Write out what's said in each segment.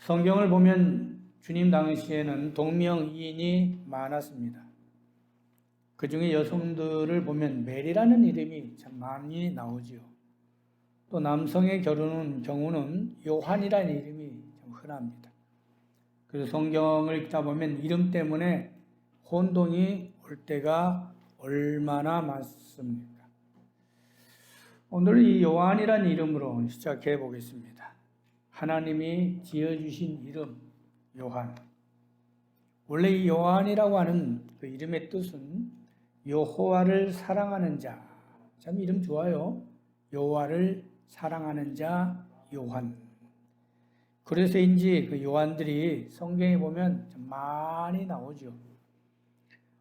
성경을 보면 주님 당시에는 동명이인이 많았습니다. 그 중에 여성들을 보면 메리라는 이름이 참 많이 나오지요. 또 남성의 경우는 요한이라는 이름이 참 흔합니다. 그래서 성경을 읽다 보면 이름 때문에 혼동이 올 때가 얼마나 많습니까? 오늘 이 요한이라는 이름으로 시작해 보겠습니다. 하나님이 지어주신 이름 요한. 원래 이 요한이라고 하는 그 이름의 뜻은 여호와를 사랑하는 자. 참 이름 좋아요. 여호와를 사랑하는 자 요한. 그래서인지 그 요한들이 성경에 보면 참 많이 나오죠.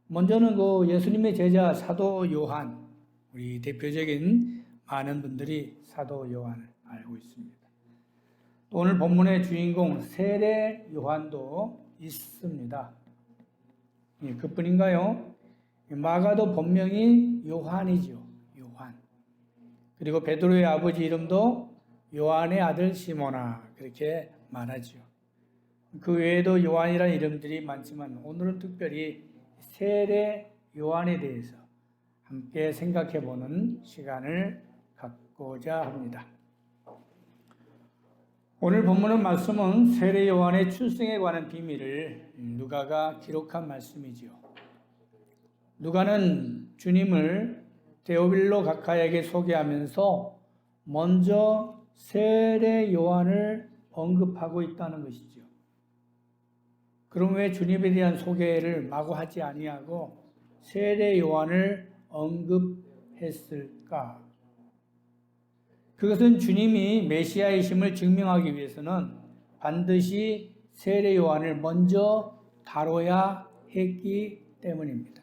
먼저는 그 예수님의 제자 사도 요한, 우리 대표적인 많은 분들이 사도 요한을 알고 있습니다. 또 오늘 본문의 주인공 세례 요한도 있습니다. 그뿐인가요? 마가도 본명이 요한이죠. 요한. 그리고 베드로의 아버지 이름도 요한의 아들 시모나, 그렇게 말하죠. 그 외에도 요한이라는 이름들이 많지만 오늘은 특별히 세례 요한에 대해서 함께 생각해보는 시간을 갖고자 합니다. 오늘 본문의 말씀은 세례 요한의 출생에 관한 비밀을 누가가 기록한 말씀이지요. 누가는 주님을 데오빌로 각하에게 소개하면서 먼저 세례 요한을 언급하고 있다는 것이죠. 그럼 왜 주님에 대한 소개를 마구 하지 아니하고 세례 요한을 언급했을까? 그것은 주님이 메시아이심을 증명하기 위해서는 반드시 세례 요한을 먼저 다뤄야 했기 때문입니다.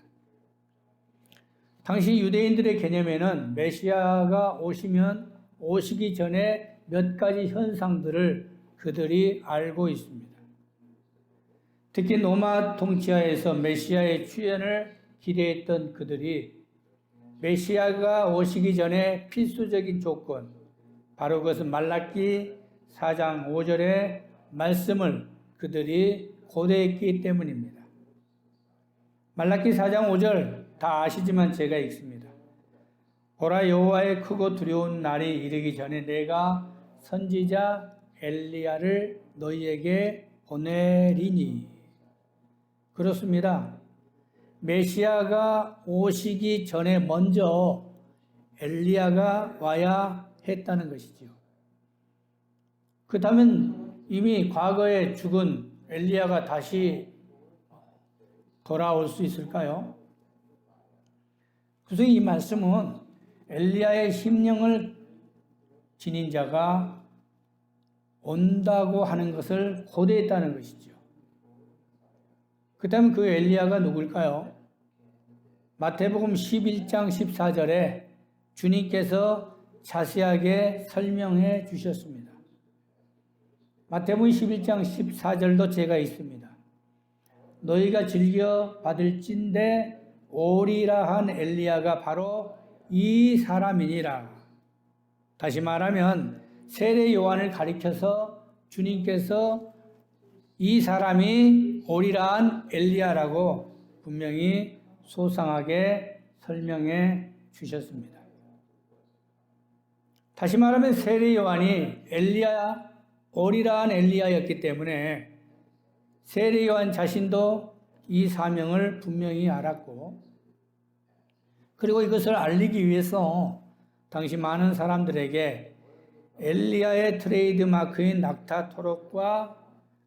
당시 유대인들의 개념에는 메시아가 오시기 전에 몇 가지 현상들을 그들이 알고 있습니다. 특히 로마 통치하에서 메시아의 출현을 기대했던 그들이 메시아가 오시기 전에 필수적인 조건, 바로 그것은 말라기 4장 5절의 말씀을 그들이 고대했기 때문입니다. 말라기 4장 5절 다 아시지만 제가 읽습니다. 보라, 여호와의 크고 두려운 날이 이르기 전에 내가 선지자 엘리야를 너희에게 보내리니. 그렇습니다. 메시아가 오시기 전에 먼저 엘리야가 와야 했다는 것이죠. 그렇다면 이미 과거에 죽은 엘리야가 다시 돌아올 수 있을까요? 그래서 이 말씀은 엘리야의 심령을 지닌 자가 온다고 하는 것을 고대했다는 것이죠. 그렇다면 그 엘리야가 누굴까요? 마태복음 11장 14절에 주님께서 자세하게 설명해 주셨습니다. 마태복음 11장 14절도 제가 있습니다. 너희가 즐겨 받을진대 오리라 한 엘리야가 바로 이 사람이니라. 다시 말하면 세례 요한을 가리켜서 주님께서 이 사람이 오리라 한 엘리야라고 분명히 소상하게 설명해 주셨습니다. 다시 말하면 세례 요한이 오리라 한 엘리야였기 때문에 세례 요한 자신도 이 사명을 분명히 알았고, 그리고 이것을 알리기 위해서 당시 많은 사람들에게 엘리야의 트레이드 마크인 낙타 토록과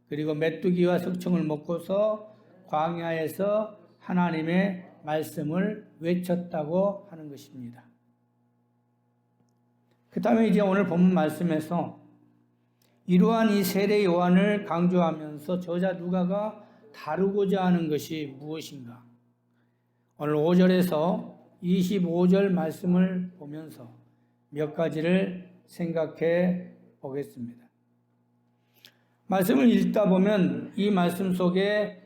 그리고 메뚜기와 석청을 먹고서 광야에서 하나님의 말씀을 외쳤다고 하는 것입니다. 그 다음에 이제 오늘 본문 말씀에서 이러한 이 세례 요한을 강조하면서 저자 누가가 다루고자 하는 것이 무엇인가? 오늘 5절에서 25절 말씀을 보면서 몇 가지를 생각해 보겠습니다. 말씀을 읽다 보면 이 말씀 속에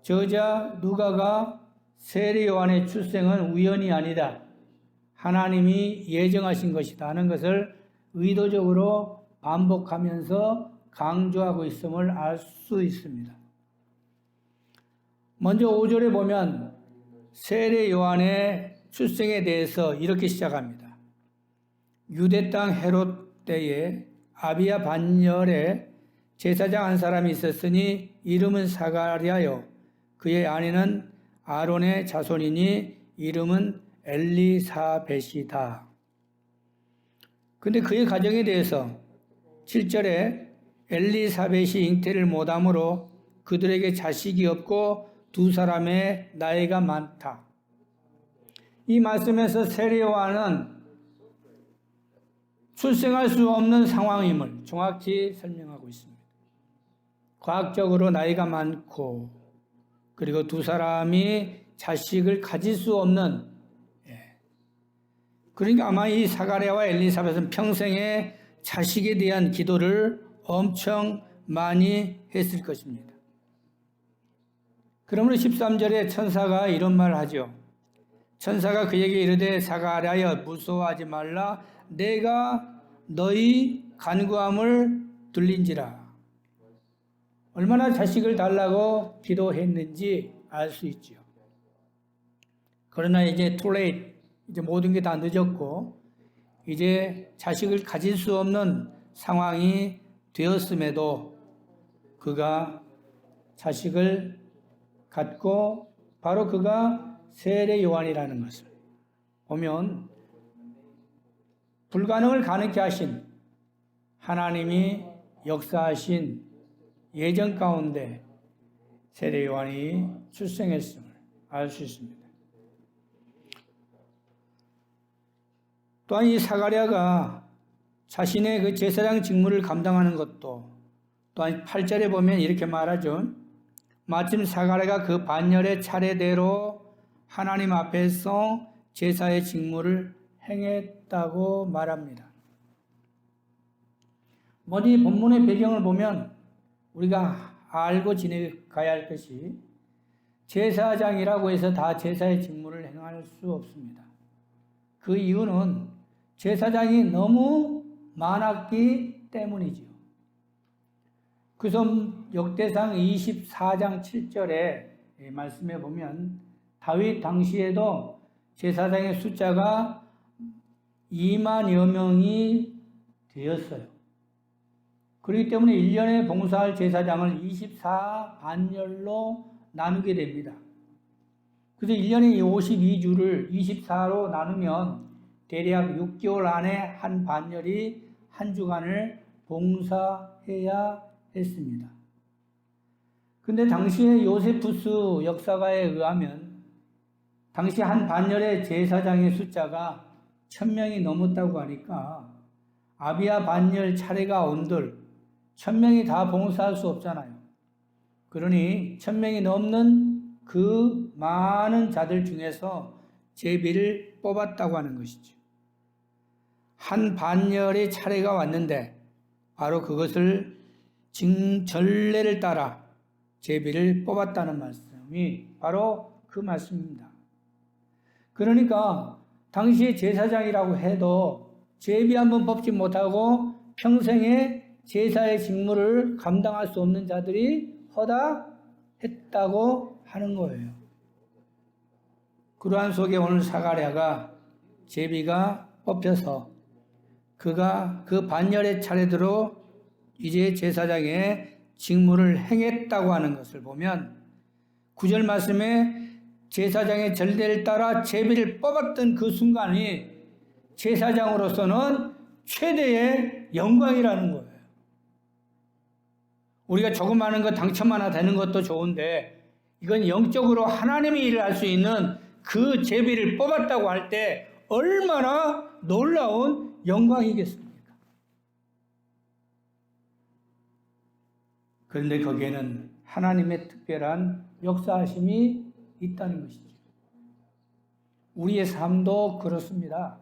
저자 누가가 세례 요한의 출생은 우연이 아니다, 하나님이 예정하신 것이다 하는 것을 의도적으로 반복하면서 강조하고 있음을 알 수 있습니다. 먼저 5절에 보면 세례 요한의 출생에 대해서 이렇게 시작합니다. 유대 땅 헤롯 때에 아비야 반열에 제사장 한 사람이 있었으니 이름은 사가랴요. 그의 아내는 아론의 자손이니 이름은 엘리사벳이다. 근데 그의 가정에 대해서 7절에 엘리사벳이 잉태를 못하므로 그들에게 자식이 없고 두 사람의 나이가 많다. 이 말씀에서 세례 요한은 출생할 수 없는 상황임을 정확히 설명하고 있습니다. 과학적으로 나이가 많고 그리고 두 사람이 자식을 가질 수 없는, 그러니까 아마 이 사가랴와 엘리사벳은 평생에 자식에 대한 기도를 엄청 많이 했을 것입니다. 그러므로 13절에 천사가 이런 말을 하죠. 천사가 그에게 이르되 사가랴여 무서워하지 말라. 내가 너희 간구함을 들린지라. 얼마나 자식을 달라고 기도했는지 알 수 있죠. 그러나 이제 too late, 이제 모든 게 다 늦었고 이제 자식을 가질 수 없는 상황이 되었음에도 그가 자식을 갖고 바로 그가 세례 요한이라는 것을 보면 불가능을 가능케 하신 하나님이 역사하신 예정 가운데 세례 요한이 출생했음을 알 수 있습니다. 또한 이 사가랴가 자신의 그 제사장 직무를 감당하는 것도 또한 8절에 보면 이렇게 말하죠. 마침 사가랴가 그 반열의 차례대로 하나님 앞에서 제사의 직무를 행했다고 말합니다. 먼저 이 본문의 배경을 보면 우리가 알고 지내가야 할 것이 제사장이라고 해서 다 제사의 직무를 행할 수 없습니다. 그 이유는 제사장이 너무 많았기 때문이지요. 그래서 역대상 24장 7절에 말씀해 보면 다윗 당시에도 제사장의 숫자가 2만여 명이 되었어요. 그렇기 때문에 1년에 봉사할 제사장을 24반열로 나누게 됩니다. 그래서 1년에 52주를 24로 나누면 대략 6개월 안에 한 반열이 한 주간을 봉사해야 했습니다. 근데 당시에 요세푸스 역사가에 의하면 당시 한 반열의 제사장의 숫자가 1000명이 넘었다고 하니까 아비야 반열 차례가 온들 1000명이 다 봉사할 수 없잖아요. 그러니 1000명이 넘는 그 많은 자들 중에서 제비를 뽑았다고 하는 것이죠. 한 반열의 차례가 왔는데 바로 그것을 전례를 따라 제비를 뽑았다는 말씀이 바로 그 말씀입니다. 그러니까 당시에 제사장이라고 해도 제비 한번 뽑지 못하고 평생에 제사의 직무를 감당할 수 없는 자들이 허다했다고 하는 거예요. 그러한 속에 오늘 사가랴가 제비가 뽑혀서 그가 그 반열의 차례대로 이제 제사장의 직무를 행했다고 하는 것을 보면 9절 말씀에 제사장의 전례를 따라 제비를 뽑았던 그 순간이 제사장으로서는 최대의 영광이라는 거예요. 우리가 조금 하는 거 당첨 하나 되는 것도 좋은데 이건 영적으로 하나님이 일을 할 수 있는 그 제비를 뽑았다고 할 때 얼마나 놀라운 영광이겠습니까? 그런데 거기에는 하나님의 특별한 역사하심이 있다는 것이죠. 우리의 삶도 그렇습니다.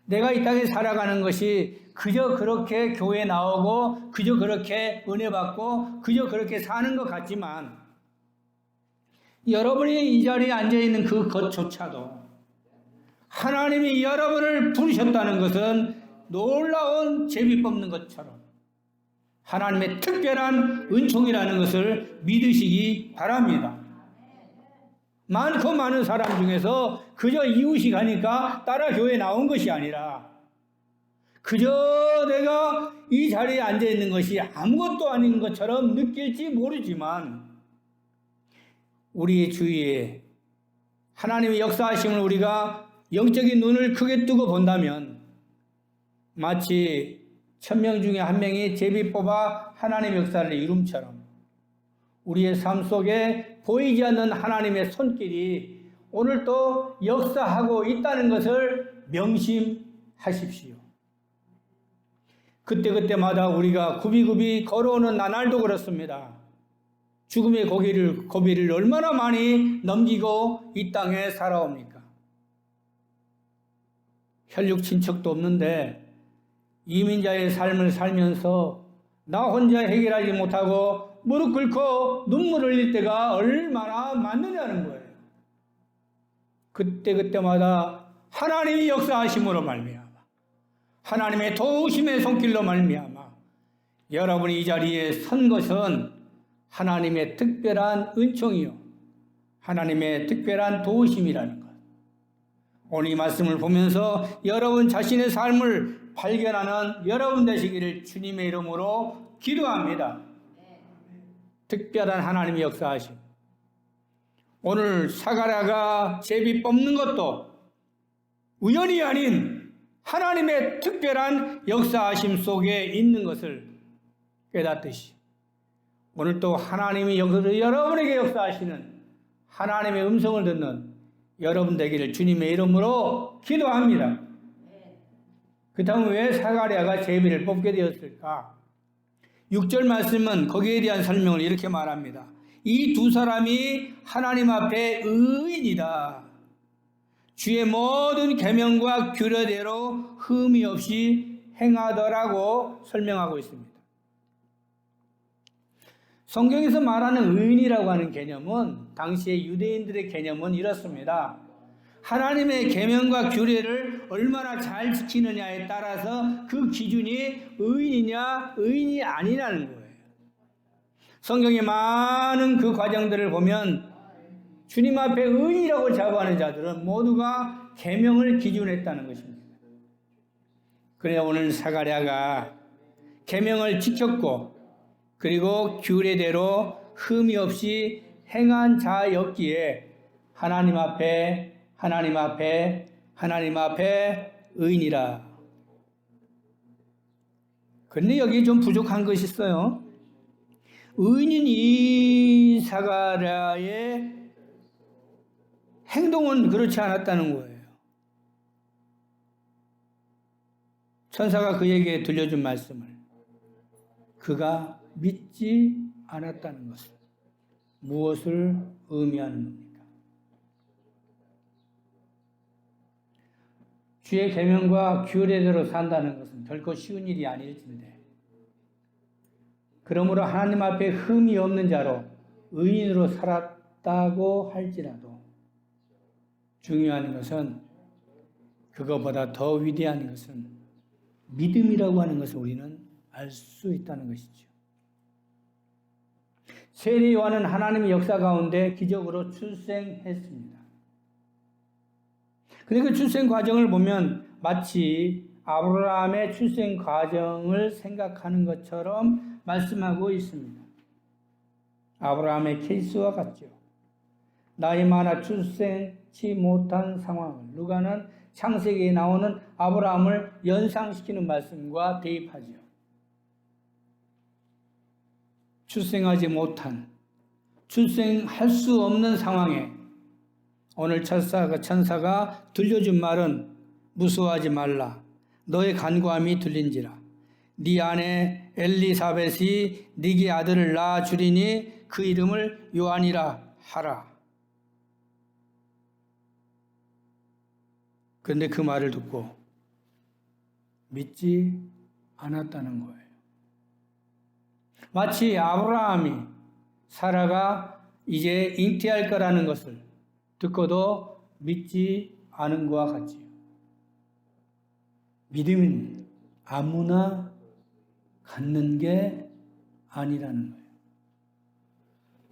내가 이 땅에 살아가는 것이 그저 그렇게 교회 나오고 그저 그렇게 은혜 받고 그저 그렇게 사는 것 같지만 여러분이 이 자리에 앉아있는 그 것조차도 하나님이 여러분을 부르셨다는 것은 놀라운 제비 뽑는 것처럼 하나님의 특별한 은총이라는 것을 믿으시기 바랍니다. 많고 많은 사람 중에서 그저 이웃이 가니까 따라 교회에 나온 것이 아니라 그저 내가 이 자리에 앉아 있는 것이 아무것도 아닌 것처럼 느낄지 모르지만 우리의 주위에 하나님의 역사하심을 우리가 영적인 눈을 크게 뜨고 본다면 마치 1000명 중에 한 명이 제비 뽑아 하나님의 역사를 이룸처럼 우리의 삶 속에 보이지 않는 하나님의 손길이 오늘도 역사하고 있다는 것을 명심하십시오. 그때그때마다 우리가 굽이굽이 걸어오는 나날도 그렇습니다. 죽음의 고비를 얼마나 많이 넘기고 이 땅에 살아옵니까? 혈육 친척도 없는데 이민자의 삶을 살면서 나 혼자 해결하지 못하고 무릎 꿇고 눈물을 흘릴 때가 얼마나 많느냐는 거예요. 그때마다 하나님이 역사하심으로 말미암아 하나님의 도우심의 손길로 말미암아 여러분이 이 자리에 선 것은 하나님의 특별한 은총이요 하나님의 특별한 도우심이라는 것. 오늘 이 말씀을 보면서 여러분 자신의 삶을 발견하는 여러분 되시기를 주님의 이름으로 기도합니다. 특별한 하나님의 역사하심. 오늘 사가랴가 제비 뽑는 것도 우연이 아닌 하나님의 특별한 역사하심 속에 있는 것을 깨닫듯이 오늘 또 하나님이 여러분에게 역사하시는 하나님의 음성을 듣는 여러분 되기를 주님의 이름으로 기도합니다. 그렇다면 왜 사가랴가 제비를 뽑게 되었을까? 6절 말씀은 거기에 대한 설명을 이렇게 말합니다. 이 두 사람이 하나님 앞에 의인이다. 주의 모든 계명과 규례대로 흠이 없이 행하더라고 설명하고 있습니다. 성경에서 말하는 의인이라고 하는 개념은 당시의 유대인들의 개념은 이렇습니다. 하나님의 계명과 규례를 얼마나 잘 지키느냐에 따라서 그 기준이 의인이냐 의인이 아니라는 거예요. 성경의 많은 그 과정들을 보면 주님 앞에 의인이라고 자부하는 자들은 모두가 계명을 기준했다는 것입니다. 그래 오늘 사가랴가 계명을 지켰고 그리고 규례대로 흠이 없이 행한 자였기에 하나님 앞에 의인이라. 그런데 여기 좀 부족한 것이 있어요. 의인인 이 사가랴의 행동은 그렇지 않았다는 거예요. 천사가 그에게 들려준 말씀을 그가 믿지 않았다는 것을 무엇을 의미하는 겁니까? 주의 계명과 규례대로 산다는 것은 결코 쉬운 일이 아닐진데 그러므로 하나님 앞에 흠이 없는 자로 의인으로 살았다고 할지라도 중요한 것은 그것보다 더 위대한 것은 믿음이라고 하는 것을 우리는 알 수 있다는 것이죠. 세례 요한은 하나님의 역사 가운데 기적으로 출생했습니다. 그런데 그 출생 과정을 보면 마치 아브라함의 출생 과정을 생각하는 것처럼 말씀하고 있습니다. 아브라함의 케이스와 같죠. 나이 많아 출생치 못한 상황을 누가는 창세기에 나오는 아브라함을 연상시키는 말씀과 대입하죠. 출생하지 못한, 출생할 수 없는 상황에 오늘 천사가 들려준 말은 무서워하지 말라. 너의 간구함이 들린지라. 네 아내 엘리사벳이 네게 아들을 낳아 주리니 그 이름을 요한이라 하라. 그런데 그 말을 듣고 믿지 않았다는 거예요. 마치 아브라함이 사라가 이제 잉태할 거라는 것을 듣고도 믿지 않은 것과 같지요. 믿음은 아무나 갖는 게 아니라는 거예요.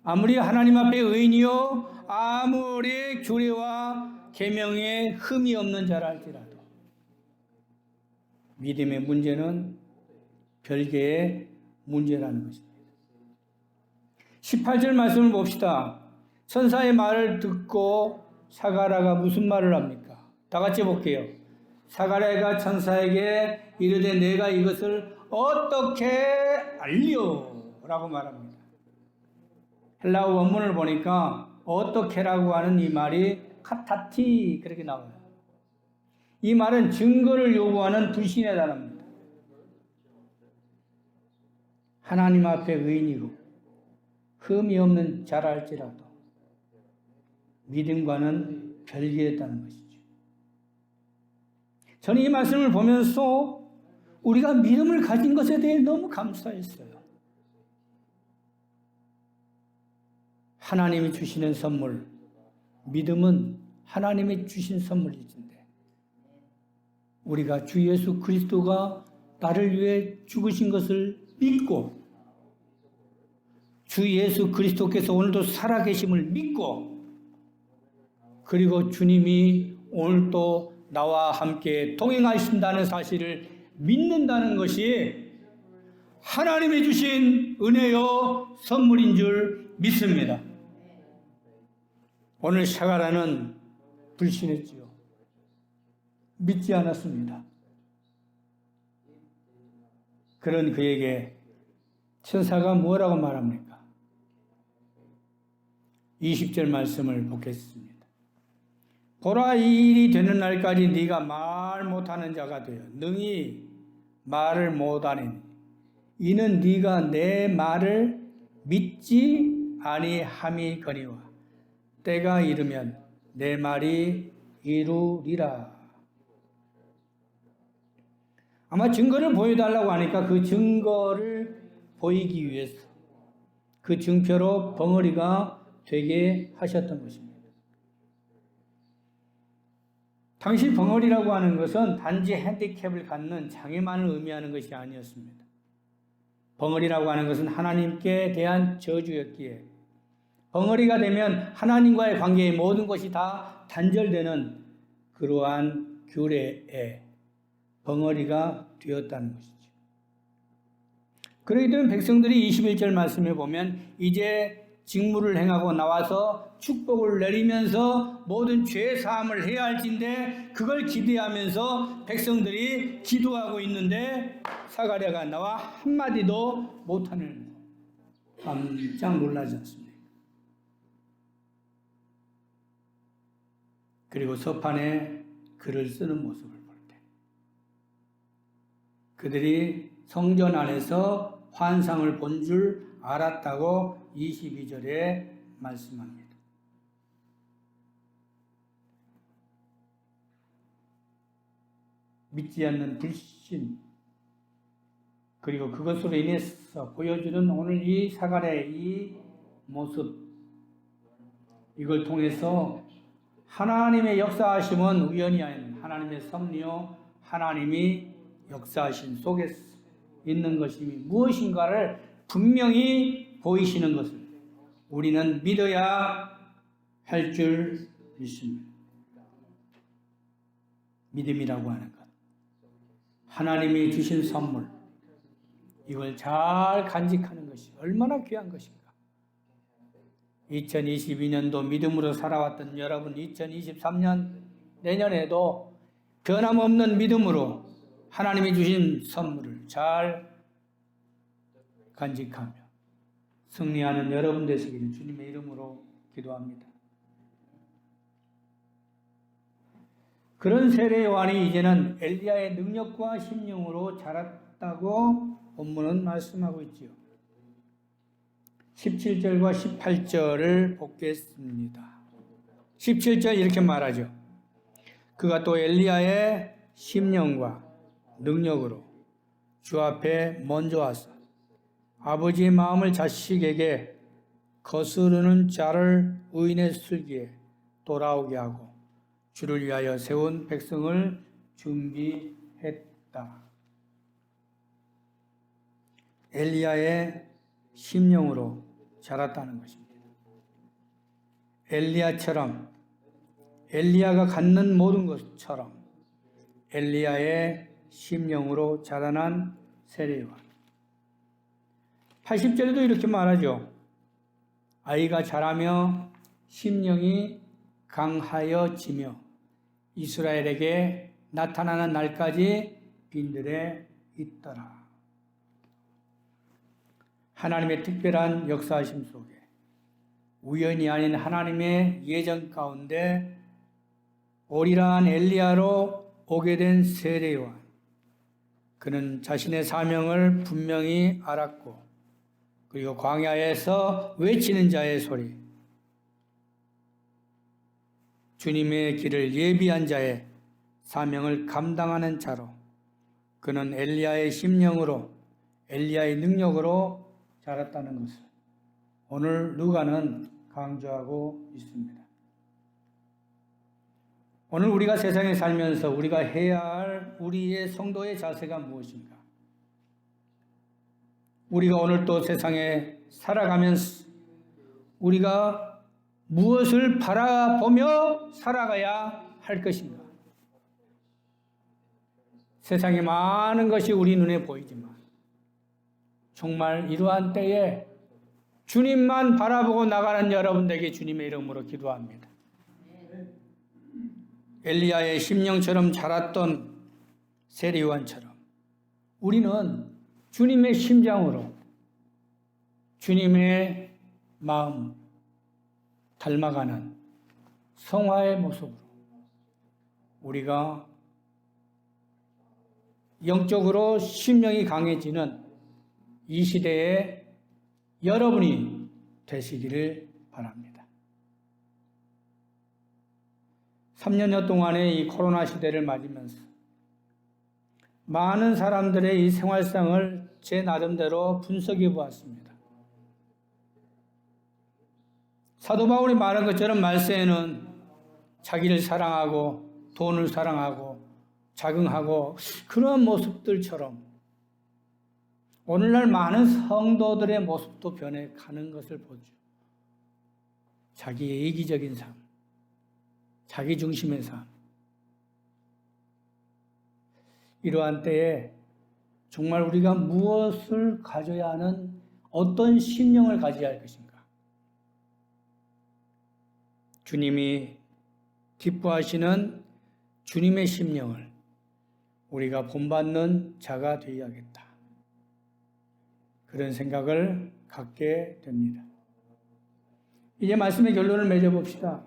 아무리 하나님 앞에 의인이요 아무리 규례와 계명에 흠이 없는 자라 할지라도 믿음의 문제는 별개의 문제라는 것입니다. 18절 말씀을 봅시다. 천사의 말을 듣고 사가랴가 무슨 말을 합니까? 다 같이 볼게요. 사가랴가 천사에게 이르되 내가 이것을 어떻게 알리오? 라고 말합니다. 헬라어 원문을 보니까 어떻게라고 하는 이 말이 카타티 그렇게 나와요. 이 말은 증거를 요구하는 불신의 단어입니다. 하나님 앞에 의인이고 흠이 없는 자라 할지라도 믿음과는 별개였다는 것이죠. 저는 이 말씀을 보면서 우리가 믿음을 가진 것에 대해 너무 감사했어요. 하나님이 주시는 선물, 믿음은 하나님이 주신 선물이신데 우리가 주 예수 그리스도가 나를 위해 죽으신 것을 믿고 주 예수 그리스도께서 오늘도 살아계심을 믿고 그리고 주님이 오늘도 나와 함께 동행하신다는 사실을 믿는다는 것이 하나님이 주신 은혜요 선물인 줄 믿습니다. 오늘 사가랴는 불신했지요. 믿지 않았습니다. 그런 그에게 천사가 뭐라고 말합니까? 20절 말씀을 보겠습니다. 보라, 이 일이 되는 날까지 네가 말 못하는 자가 되어 능히 말을 못하니 이는 네가 내 말을 믿지 아니함이거니와 때가 이르면 내 말이 이루리라. 아마 증거를 보여달라고 하니까 그 증거를 보이기 위해서 그 증표로 벙어리가 되게 하셨던 것입니다. 당시 벙어리라고 하는 것은 단지 핸디캡을 갖는 장애만을 의미하는 것이 아니었습니다. 벙어리라고 하는 것은 하나님께 대한 저주였기에 벙어리가 되면 하나님과의 관계의 모든 것이 다 단절되는 그러한 규례에 벙어리가 되었다는 것이죠. 그러기 때문에 백성들이 21절 말씀에 보면 이제 직무를 행하고 나와서 축복을 내리면서 모든 죄 사함을 해야 할진데 그걸 기대하면서 백성들이 기도하고 있는데 사가랴가 나와 한마디도 못하는 깜짝 놀라지 않습니까? 그리고 서판에 글을 쓰는 모습을 볼 때 그들이 성전 안에서 환상을 본 줄 알았다고 22절에 말씀합니다. 믿지 않는 불신 그리고 그것으로 인해서 보여주는 오늘 이 사가랴의 이 모습 이걸 통해서 하나님의 역사하심은 우연이 아닌 하나님의 섭리요 하나님이 역사하신 속에 있는 것이 무엇인가를 분명히 보이시는 것을 우리는 믿어야 할 줄 믿습니다. 믿음이라고 하는 것 하나님이 주신 선물 이걸 잘 간직하는 것이 얼마나 귀한 것인가. 2022년도 믿음으로 살아왔던 여러분 2023년 내년에도 변함없는 믿음으로 하나님이 주신 선물을 잘 간직하며 승리하는 여러분 되시기를 주님의 이름으로 기도합니다. 그런 세례 요한이 이제는 엘리야의 능력과 심령으로 자랐다고 본문은 말씀하고 있지요. 17절과 18절을 보겠습니다. 17절 이렇게 말하죠. 그가 또 엘리야의 심령과 능력으로 주 앞에 먼저 와서 아버지의 마음을 자식에게 거스르는 자를 의인의 슬기에 돌아오게 하고 주를 위하여 세운 백성을 준비했다. 엘리야의 심령으로 자랐다는 것입니다. 엘리야처럼, 엘리야가 갖는 모든 것처럼 엘리야의 심령으로 자라난 세례요한. 80절에도 이렇게 말하죠. 아이가 자라며 심령이 강하여지며 이스라엘에게 나타나는 날까지 빈들에 있더라. 하나님의 특별한 역사하심 속에 우연이 아닌 하나님의 예정 가운데 오리라한 엘리야로 오게 된 세례요한. 그는 자신의 사명을 분명히 알았고 그리고 광야에서 외치는 자의 소리, 주님의 길을 예비한 자의 사명을 감당하는 자로 그는 엘리야의 심령으로 엘리야의 능력으로 자랐다는 것을 오늘 누가는 강조하고 있습니다. 오늘 우리가 세상에 살면서 우리가 해야 할 우리의 성도의 자세가 무엇인가? 우리가 오늘 또 세상에 살아가면서 우리가 무엇을 바라보며 살아가야 할 것인가? 세상에 많은 것이 우리 눈에 보이지만 정말 이러한 때에 주님만 바라보고 나가는 여러분들에게 주님의 이름으로 기도합니다. 엘리야의 심령처럼 자랐던 세례요한처럼 우리는 주님의 심장으로 주님의 마음 닮아가는 성화의 모습으로 우리가 영적으로 심령이 강해지는 이 시대에 여러분이 되시기를 바랍니다. 3년여 동안의 이 코로나 시대를 맞으면서 많은 사람들의 이 생활상을 제 나름대로 분석해 보았습니다. 사도 바울이 말한 것처럼 말세에는 자기를 사랑하고 돈을 사랑하고 자긍하고 그런 모습들처럼 오늘날 많은 성도들의 모습도 변해가는 것을 보죠. 자기의 이기적인 삶, 자기 중심의 삶. 이러한 때에 정말 우리가 무엇을 가져야 하는 어떤 심령을 가져야 할 것인가? 주님이 기뻐하시는 주님의 심령을 우리가 본받는 자가 되어야겠다. 그런 생각을 갖게 됩니다. 이제 말씀의 결론을 맺어봅시다.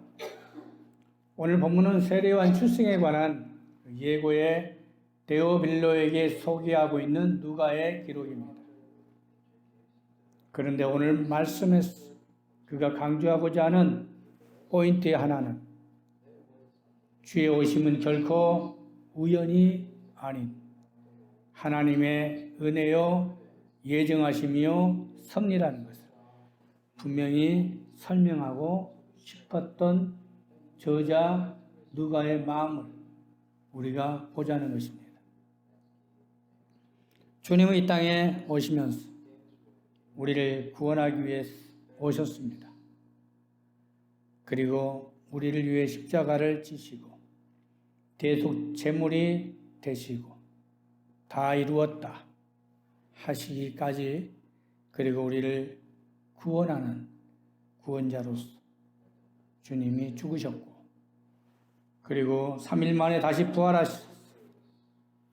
오늘 본문은 세례요한 출생에 관한 예고의 데오빌로에게 소개하고 있는 누가의 기록입니다. 그런데 오늘 말씀에서 그가 강조하고자 하는 포인트의 하나는 주의 오심은 결코 우연이 아닌 하나님의 은혜요 예정하심이요 섭리라는 것을 분명히 설명하고 싶었던 저자 누가의 마음을 우리가 보자는 것입니다. 주님은 이 땅에 오시면서 우리를 구원하기 위해 오셨습니다. 그리고 우리를 위해 십자가를 지시고 대속 제물이 되시고 다 이루었다 하시기까지 그리고 우리를 구원하는 구원자로서 주님이 죽으셨고 그리고 3일 만에 다시 부활하셔서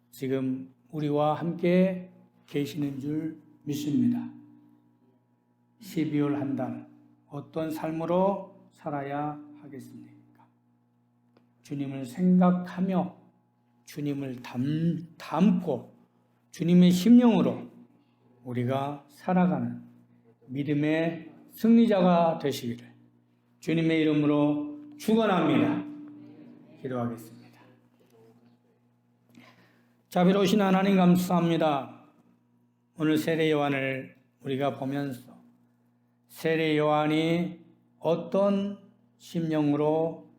지금 우리와 함께 계시는 줄 믿습니다. 12월 한 달 어떤 삶으로 살아야 하겠습니까? 주님을 생각하며 주님을 담고 주님의 심령으로 우리가 살아가는 믿음의 승리자가 되시기를 주님의 이름으로 축원합니다. 기도하겠습니다. 자비로우신 하나님 감사합니다. 오늘 세례 요한을 우리가 보면서 세례 요한이 어떤 심령으로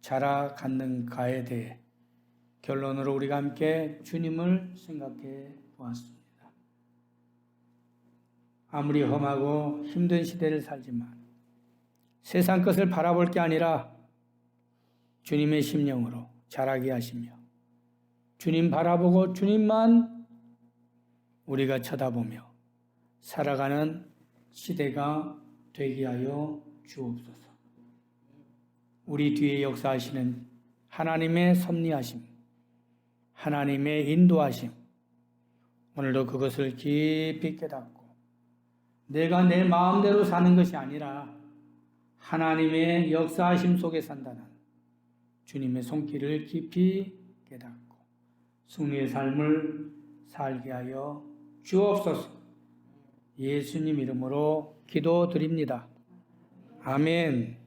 자라갔는가에 대해 결론으로 우리가 함께 주님을 생각해 보았습니다. 아무리 험하고 힘든 시대를 살지만 세상 것을 바라볼 게 아니라 주님의 심령으로 자라게 하시며 주님 바라보고 주님만 우리가 쳐다보며 살아가는 시대가 되게 하여 주옵소서. 우리 뒤에 역사하시는 하나님의 섭리하심, 하나님의 인도하심, 오늘도 그것을 깊이 깨닫고 내가 내 마음대로 사는 것이 아니라 하나님의 역사하심 속에 산다는 주님의 손길을 깊이 깨닫고 승리의 삶을 살게 하여 주옵소서. 예수님 이름으로 기도드립니다. 아멘.